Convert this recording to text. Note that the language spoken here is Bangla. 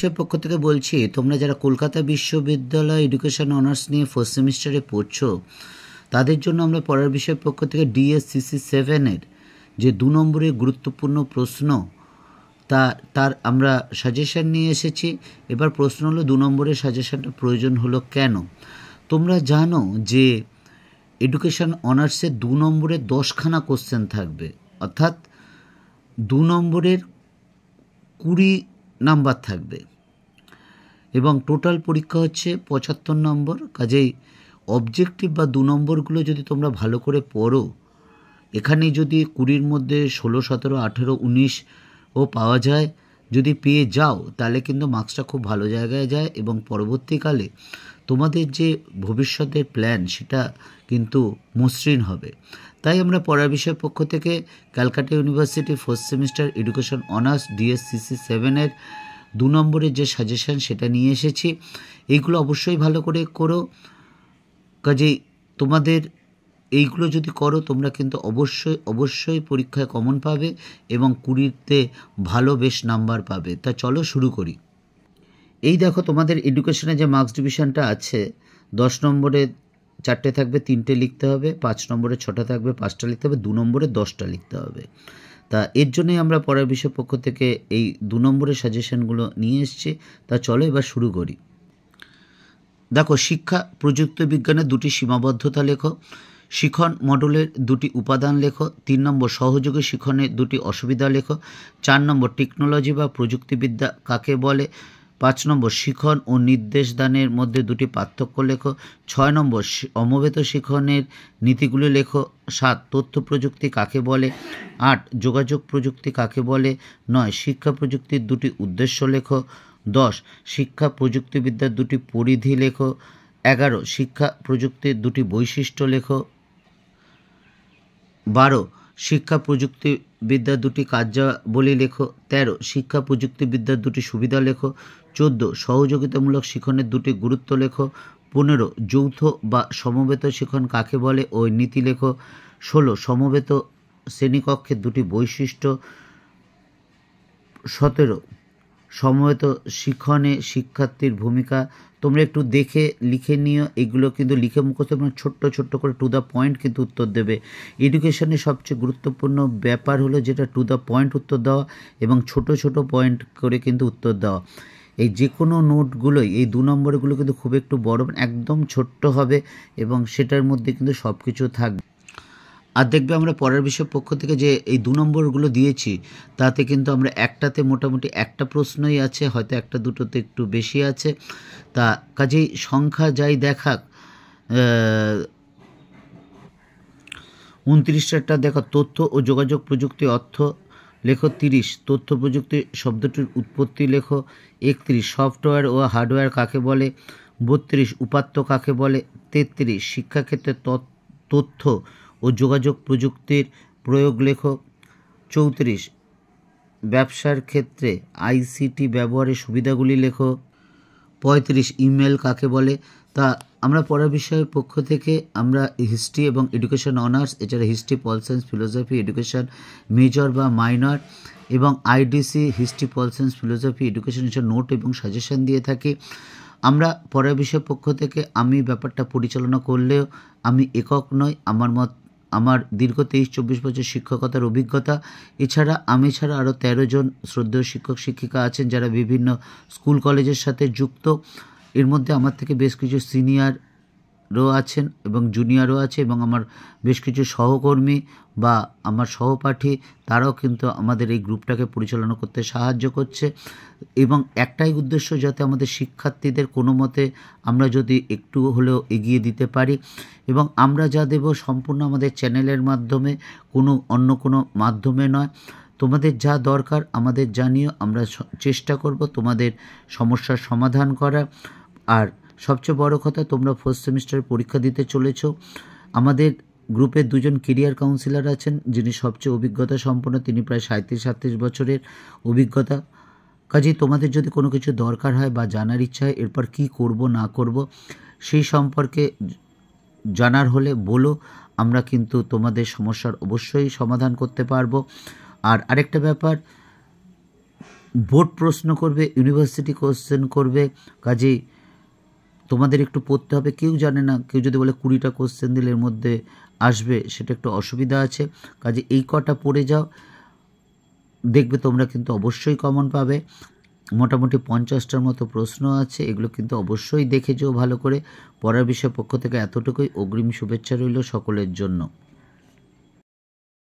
সে পক্ষ থেকে বলছি, তোমরা যারা কলকাতা বিশ্ববিদ্যালয় এডুকেশন অনার্স নিয়ে ফার্স্ট সেমিস্টারে পড়ছো, তাদের জন্য আমরা পড়ার বিষয়ের পক্ষ থেকে DSCC 7-এর যে 2 নম্বরের গুরুত্বপূর্ণ প্রশ্ন তার আমরা সাজেশান নিয়ে এসেছি। এবার প্রশ্ন হলো 2 নম্বরের সাজেশানটা প্রয়োজন হলো কেন। তোমরা জানো যে এডুকেশন অনার্সে 2 নম্বরে 10খানা কোশ্চেন থাকবে, অর্থাৎ 2 নম্বরের 20 নাম্বার থাকবে এবং টোটাল পরীক্ষা হচ্ছে 75 নম্বর। কাজেই অবজেক্টিভ বা 2 নম্বরগুলো যদি তোমরা ভালো করে পড়ো, এখানে যদি 20-র মধ্যে 16, 17, 18, 19ও পাওয়া যায়, যদি পেয়ে যাও তাহলে কিন্তু মার্কসটা খুব ভালো জায়গায় যায় এবং পরবর্তীকালে তোমাদের যে ভবিষ্যতের প্ল্যান সেটা কিন্তু মসৃণ হবে। তাই আমরা পড়ার বিষয়ের পক্ষ থেকে Calcutta university first semester education honours DSCC 7-এর 2 নম্বরের যে সাজেশান সেটা নিয়ে এসেছি। এইগুলো অবশ্যই ভালো করে করো। কাজেই তোমাদের এইগুলো যদি করো তোমরা কিন্তু অবশ্যই পরীক্ষায় কমন পাবে এবং 20-তে ভালো বেশ নাম্বার পাবে। তা চলো শুরু করি। এই দেখো, তোমাদের এডুকেশনে যে মার্কস ডিভিশনটা আছে, 10 নম্বরে 4টে থাকবে, 3টে লিখতে হবে, 5 নম্বরে 6টা থাকবে, 5টা লিখতে হবে, 2 নম্বরে 10টা লিখতে হবে। তা এর জন্যই আমরা পড়ার বিষয় পক্ষ থেকে এই 2 নম্বরের সাজেশনগুলো নিয়ে এসেছি। তা চলো এবার শুরু করি। দেখো, শিক্ষা প্রযুক্তি বিজ্ঞানের 2টি সীমাবদ্ধতা লেখো, শিখন মডেলের 2টি উপাদান লেখো, 3 নম্বর সহযোগী শিখনের 2টি অসুবিধা লেখো, 4 নম্বর টেকনোলজি বা প্রযুক্তিবিদ্যা কাকে বলে, 5 নম্বর শিখন ও নির্দেশদানের মধ্যে 2টি পার্থক্য লেখো, 6 নম্বর সমবেত শিখনের নীতিগুলি লেখো, 7 তথ্য প্রযুক্তি কাকে বলে, 8 যোগাযোগ প্রযুক্তি কাকে বলে, 9 শিক্ষা প্রযুক্তির 2টি উদ্দেশ্য লেখো, 10 শিক্ষা প্রযুক্তিবিদ্যার 2টি পরিধি লেখো, 11 শিক্ষা প্রযুক্তির 2টি বৈশিষ্ট্য লেখো, 12 শিক্ষা প্রযুক্তিবিদ্যার 2টি কার্যাবলী লেখো, 13 শিক্ষা প্রযুক্তিবিদ্যার 2টি সুবিধা লেখো, 14 সহযোগিতামূলক শিখনের 2টি গুরুত্ব লেখো, 15 যৌথ বা সমবেত শিখন কাকে বলে ও নীতি লেখো, 16 সমবেত শ্রেণীকক্ষের 2টি বৈশিষ্ট্য, 17 সমবেত শিখনে শিক্ষার্থীর ভূমিকা। তোমরা একটু দেখে লিখে নিও, এগুলো কিন্তু লিখে মুখস্থ এবং ছোট্ট করে টু দ্য পয়েন্ট কিন্তু উত্তর দেবে। এডুকেশনের সবচেয়ে গুরুত্বপূর্ণ ব্যাপার হলো যেটা টু দ্য পয়েন্ট উত্তর দেওয়া এবং ছোট পয়েন্ট করে কিন্তু উত্তর দেওয়া। এই যে কোনো নোটগুলোই এই 2 নম্বরগুলো কিন্তু খুব একটু বড়, একদম ছোট্ট হবে এবং সেটার মধ্যে কিন্তু সব কিছু থাকবে। আর দেখবে আমরা পরের বিষয়ের পক্ষ থেকে যে এই 2 নম্বরগুলো দিয়েছি তাতে কিন্তু আমরা একটাতে মোটামুটি একটা প্রশ্নই আছে, হয়তো একটা দুটোতে একটু বেশি আছে। তা কাজেই সংখ্যা যাই দেখাক, 29টা দেখো, তথ্য ও যোগাযোগ প্রযুক্তি অর্থ লেখো, 30 তথ্য প্রযুক্তি শব্দটির উৎপত্তি লেখো, 31 সফটওয়্যার ও হার্ডওয়্যার কাকে বলে, 32 উপাত্ত কাকে বলে, 33 শিক্ষাক্ষেত্রে তথ্য ও যোগাযোগ প্রযুক্তির প্রয়োগ লেখো, 34 ব্যবসার ক্ষেত্রে ICT ব্যবহারের সুবিধাগুলি লেখো, 35 ইমেল কাকে বলে। তা আমরা পড়ার বিষয়ের পক্ষ থেকে আমরা হিস্ট্রি এবং এডুকেশন অনার্স, এছাড়া history, pol science, philosophy, education major বা মাইনর এবং IDC history, pol science, philosophy, education এছাড়া নোট এবং সাজেশন দিয়ে থাকি। আমরা পড়ার বিষয়ের পক্ষ থেকে আমি ব্যাপারটা পরিচালনা করলেও আমি একক নই, আমার দীর্ঘ 23-24 বছর শিক্ষকতার অভিজ্ঞতা, এছাড়া আমি ছাড়া আরও 13 জন শ্রদ্ধেয় শিক্ষক শিক্ষিকা আছেন যারা বিভিন্ন স্কুল কলেজের সাথে যুক্ত। এর মধ্যে আমার থেকে বেশ কিছু সিনিয়রও আছেন এবং জুনিয়রও আছে এবং আমার বেশ কিছু সহকর্মী বা আমার সহপাঠী, তারাও কিন্তু আমাদের এই গ্রুপটাকে পরিচালনা করতে সাহায্য করছে এবং একটাই উদ্দেশ্য, যাতে আমাদের শিক্ষার্থীদের কোনো মতে আমরা যদি একটু হলেও এগিয়ে দিতে পারি এবং আমরা যা দেব সম্পূর্ণ আমাদের চ্যানেলের মাধ্যমে, অন্য কোনো মাধ্যমে নয়। তোমাদের যা দরকার আমাদের জানিও, আমরা চেষ্টা করব তোমাদের সমস্যার সমাধান করার। আর সবচেয়ে বড় কথা, তোমরা ফার্স্ট সেমিস্টারে পরীক্ষা দিতে চলেছ। আমাদের গ্রুপে 2 জন কেরিয়ার কাউন্সিলর আছেন, যিনি সবচেয়ে অভিজ্ঞতা সম্পন্ন, তিনি প্রায় 37-38 বছরের অভিজ্ঞতা। কাজেই তোমাদের যদি কোনো কিছু দরকার হয় বা জানার ইচ্ছা হয় এরপর কী করব না করব সেই সম্পর্কে জানার হলে বলো, আমরা কিন্তু তোমাদের সমস্যার অবশ্যই সমাধান করতে পারবো। আর আরেকটা ব্যাপার, বোর্ড প্রশ্ন করবে, ইউনিভার্সিটি কোশ্চেন করবে, কাজেই তোমাদের একটু পড়তে হবে। কেউ জানে না, কেউ যদি বলে 20টা কোশ্চেন দিলে এর মধ্যে আসবে, সেটা একটু অসুবিধা আছে। কাজে এই কটা পড়ে যাও, দেখবে তোমরা কিন্তু অবশ্যই কমন পাবে। মোটামুটি 50টার মতো প্রশ্ন আছে, এগুলো কিন্তু অবশ্যই দেখে যেও ভালো করে। পড়ার বিষয় পক্ষ থেকে এতটুকুই। অগ্রিম শুভেচ্ছা রইল সকলের জন্য।